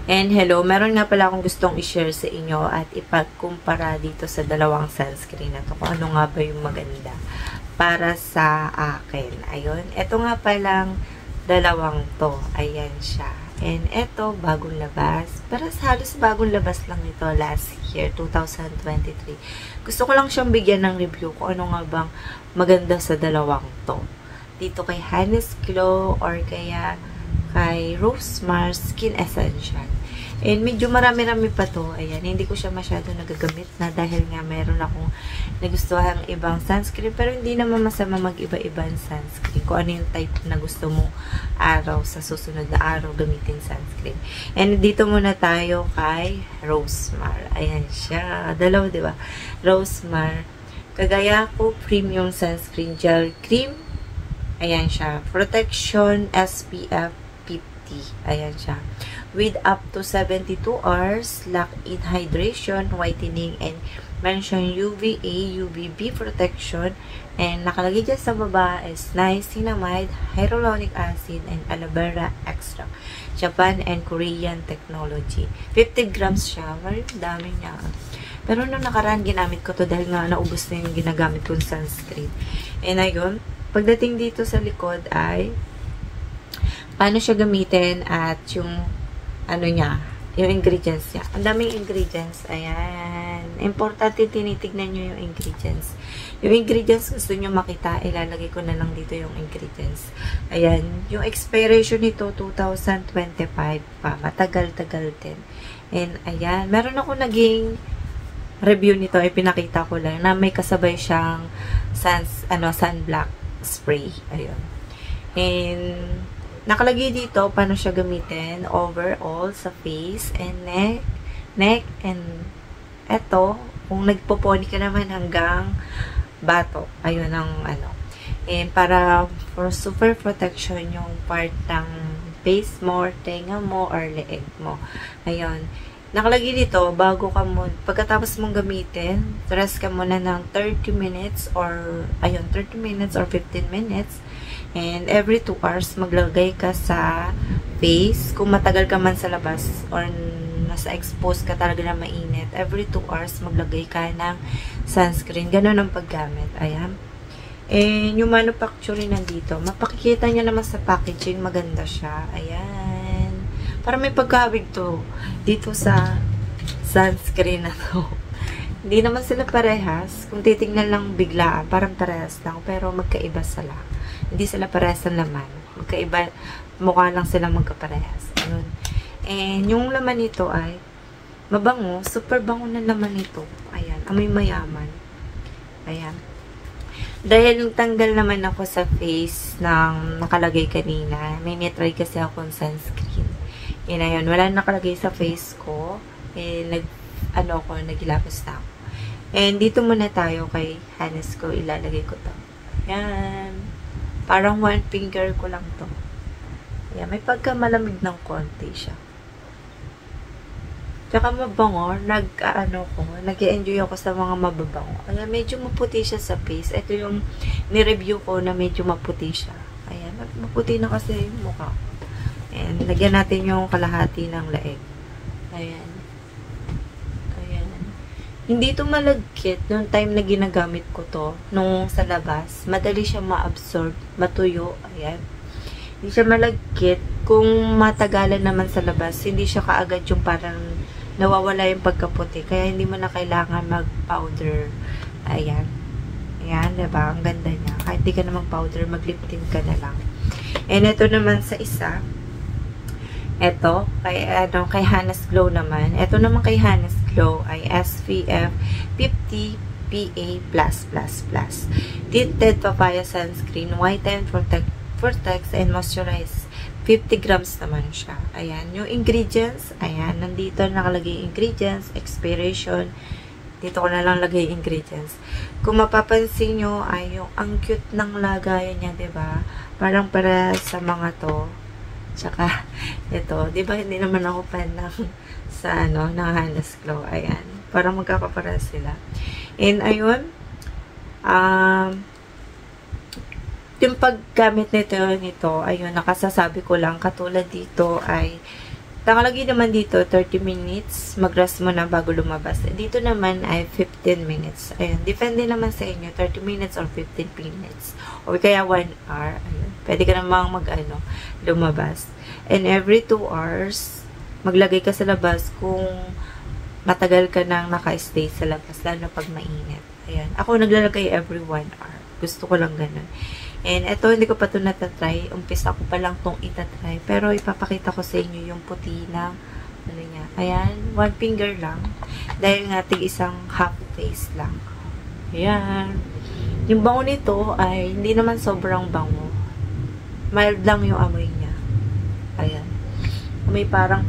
And hello, meron nga pala akong gustong i-share sa inyo at ipagkumpara dito sa dalawang sunscreen na to. Kung ano nga ba yung maganda para sa akin. Ayun. Ito nga palang dalawang to. Ayan siya. And ito, bagong labas. Pero halos bagong labas lang ito last year, 2023. Gusto ko lang siyang bigyan ng review kung ano nga bang maganda sa dalawang to. Dito kay Hannes Glow or kaya kay Rosemar Skin Essential. And medyo marami-rami pa to. Ayan, hindi ko siya masyado nagagamit na dahil nga meron akong nagustuhan ibang sunscreen. Pero hindi naman masama mag-iba-ibang sunscreen. Kung ano yung type na gusto mo araw sa susunod na araw gamitin sunscreen. And dito muna tayo kay Rosemar. Ayan siya. Dalawa, di ba? Rosemar. Kagaya ko Premium Sunscreen Gel Cream. Ayan siya. Protection SPF 50. Ayan siya. With up to 72 hours, lock-in hydration, whitening, and mention UVA, UVB protection. And nakalagay dyan sa baba is niacinamide, hyaluronic acid, and aloe vera extract. Japan and Korean technology. 50 grams siya. Maraming dami niya. Pero nung nakaraan, ginamit ko to dahil nga naubos na yung ginagamit kong sunscreen. And ayun, pagdating dito sa likod ay paano siya gamitin at yung ano niya, yung ingredients niya. Ang daming ingredients. Ayan. Importante tinitignan nyo yung ingredients. Yung ingredients gusto nyo makita, ilalagay ko na lang dito yung ingredients. Ayan. Yung expiration nito, 2025 pa. Matagal-tagal din. And ayan. Meron ako naging review nito. Pinakita ko lang na may kasabay siyang sunblock spray. Ayun. And nakalagay dito paano siya gamitin overall sa face and neck, and eto, kung nagpoponi ka naman hanggang bato, ayun ang ano. And para for super protection yung part ng face mo, tenga mo, or leeg mo. Ayun. Nakalagay dito, pagkatapos mong gamitin, rest ka muna ng 30 minutes or 30 minutes or 15 minutes. And every 2 hours, maglagay ka sa face. Kung matagal ka man sa labas or nasa expose ka talaga na mainit, every 2 hours, maglagay ka ng sunscreen. Ganun ang paggamit. Ayan. And yung manufacturing nandito, mapakikita nyo naman sa packaging, maganda siya. Ayan. Para may pagkawig to dito sa sunscreen na to. Hindi naman sila parehas. Kung titingnan lang biglaan, parang parehas lang. Pero magkaiba sila. Hindi sila parehas ng laman. Magkaiba, mukha lang silang magkaparehas. Ayun. And yung laman nito ay mabango. Super bango na laman nito. Ayan. Amoy mayaman. Ayan. Dahil tanggal naman ako sa face ng nakalagay kanina. May try kasi akong sunscreen. Yan na yun. Wala nakalagay sa face ko. Nagilapos na ako. And dito muna tayo kay Hannes ko. Ilalagay ko to. Yan. Parang one finger ko lang to. Yan. May pagka malamig ng konti siya. Tsaka mabango. Nag-enjoy ako sa mga mababango. Ayan. Medyo maputi siya sa face. Ito yung ni-review ko na medyo maputi siya. Ayan. Maputi na kasi yung mukha. And lagyan natin yung kalahati ng leeg. Ayan. Hindi ito malagkit nung time na ginagamit ko to, nung sa labas. Madali siya ma-absorb, matuyo. Ayan. Hindi siya malagkit. Kung matagalan naman sa labas, hindi siya kaagad yung parang nawawala yung pagkaputi. Kaya hindi mo na kailangan mag-powder. Ayan. Ayan, diba? Ang ganda niya. Kahit di ka na mag-powder, mag-lip tint ka na lang. And ito naman sa isa. Ito, kay Hannes Glow naman. Ito naman kay Hannes Glow ay SPF 50 PA+++. Tinted papaya sunscreen, whiten, protects, and moisturize. 50 grams naman siya. Ayan, yung ingredients, ayan, nandito nakalagay ingredients, expiration. Dito ko na lang lagay ingredients. Kung mapapansin nyo, ay yung ang cute ng lagayan niya, diba? Parang para sa mga to. Tsaka, ito, di ba hindi naman ako fan ng Hannes Glow. Ayan. Parang magkakapara sila. And, ayun, yung paggamit nito, ayun, nakasasabi ko lang, katulad dito ay Nakalagay naman dito, 30 minutes. Mag-rest mo na bago lumabas. Dito naman ay 15 minutes. Ayan. Depende naman sa inyo. 30 minutes or 15 minutes. Or kaya 1 hour. Ayan. Pwede ka namang lumabas. And every 2 hours, maglagay ka sa labas kung matagal ka nang naka-stay sa labas. Lalo pag mainit. Ayan. Ako naglalagay every 1 hour. Gusto ko lang ganun. And ito, hindi ko pa ito natatry. Umpisa ko pa lang itong itatry. Pero ipapakita ko sa inyo yung puti na, ano niya. Ayan, 1 finger lang. Dahil nga, isang half face lang. Ayan. Yung bango nito ay hindi naman sobrang bango. Mild lang yung amoy niya. Ayan. Amoy parang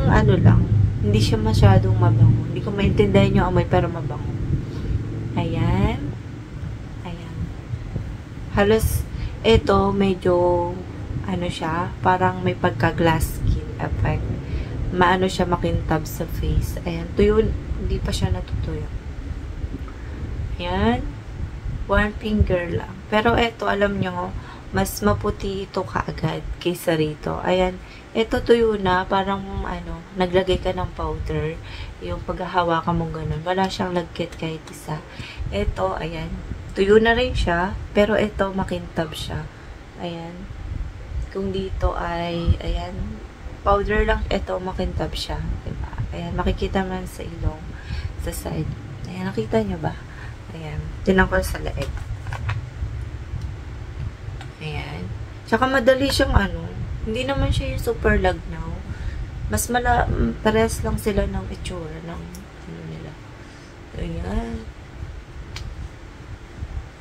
ano lang. Hindi siya masyadong mabango. Hindi ko maintindihan yung amoy pero mabango. Ayan. Halos, ito, medyo, ano siya, parang may pagka-glass skin effect. Maano siya makintab sa face. Ayan, tuyo, hindi pa siya natutuyo. Ayan, 1 finger lang. Pero ito, alam nyo, mas maputi ito kaagad kaysa rito. Ayan, ito tuyo na, parang, ano, naglagay ka ng powder. Yung paghahawakan mo ganun. Wala siyang lagkit kahit isa. Ito, ayan, tuyo na rin siya, pero ito makintab siya. Ayan. Kung dito ay, ayan, powder lang, ito makintab siya. Diba? Ayan, makikita man sa ilong, sa side. Ayan, nakita nyo ba? Ayan. Tinan ko sa leeg. Ayan. Tsaka madali siyang ano, hindi naman siya yung super lagnaw. Pares lang sila ng itsura ng ano nila. Ayan.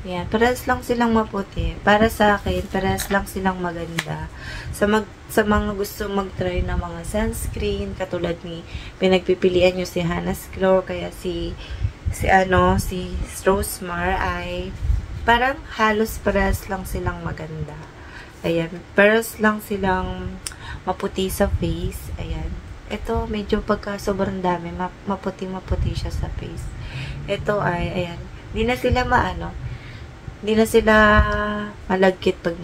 Yan, parehas lang silang maputi. Para sa akin, parehas lang silang maganda. Sa mga gusto mag-try ng mga sunscreen, katulad ni, pinagpipilian nyo si Hannah's Glow, kaya si Rosemar ay, parang halos parehas lang silang maganda. Ayan, parehas lang silang maputi sa face. Ayan. Ito, medyo pagka sobrang dami, maputi-maputi siya sa face. Ito ay, ayan, hindi na sila hindi na sila malagkit pag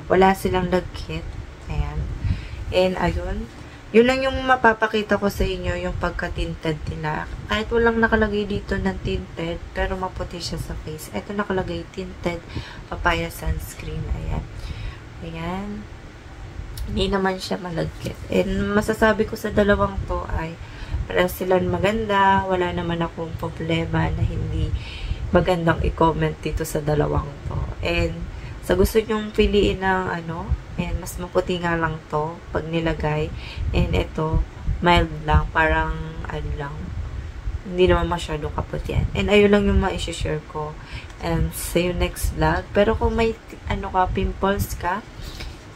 wala silang lagkit. Ayan. And, ayun. Yun lang yung mapapakita ko sa inyo, yung pagka-tinted nila. Kahit walang nakalagay dito ng tinted, pero maputi siya sa face. Ito nakalagay tinted papaya sunscreen. Ayan. Ayan. Hindi naman siya malagkit. And, masasabi ko sa dalawang to ay, para silang maganda, wala naman akong problema na hindi magandang i-comment dito sa dalawang to. And, sa gusto nyong piliin ng and mas maputi nga lang to pag nilagay. And ito, mild lang, parang lang. Hindi naman masyadong kaputian. And ayun lang yung ma-share ko. And see you next vlog. Pero kung may pimples ka,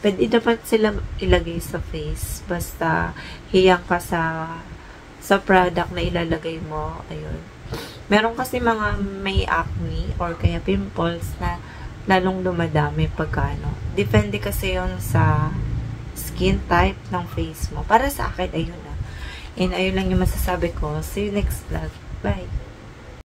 pwede dapat sila ilagay sa face. Basta hiyang ka sa product na ilalagay mo. Ayun. Meron kasi mga may acne or kaya pimples na lalong dumadami pagka Depende kasi yon sa skin type ng face mo. Para sa akin, ayun na. And ayun lang yung masasabi ko. See you next vlog. Bye!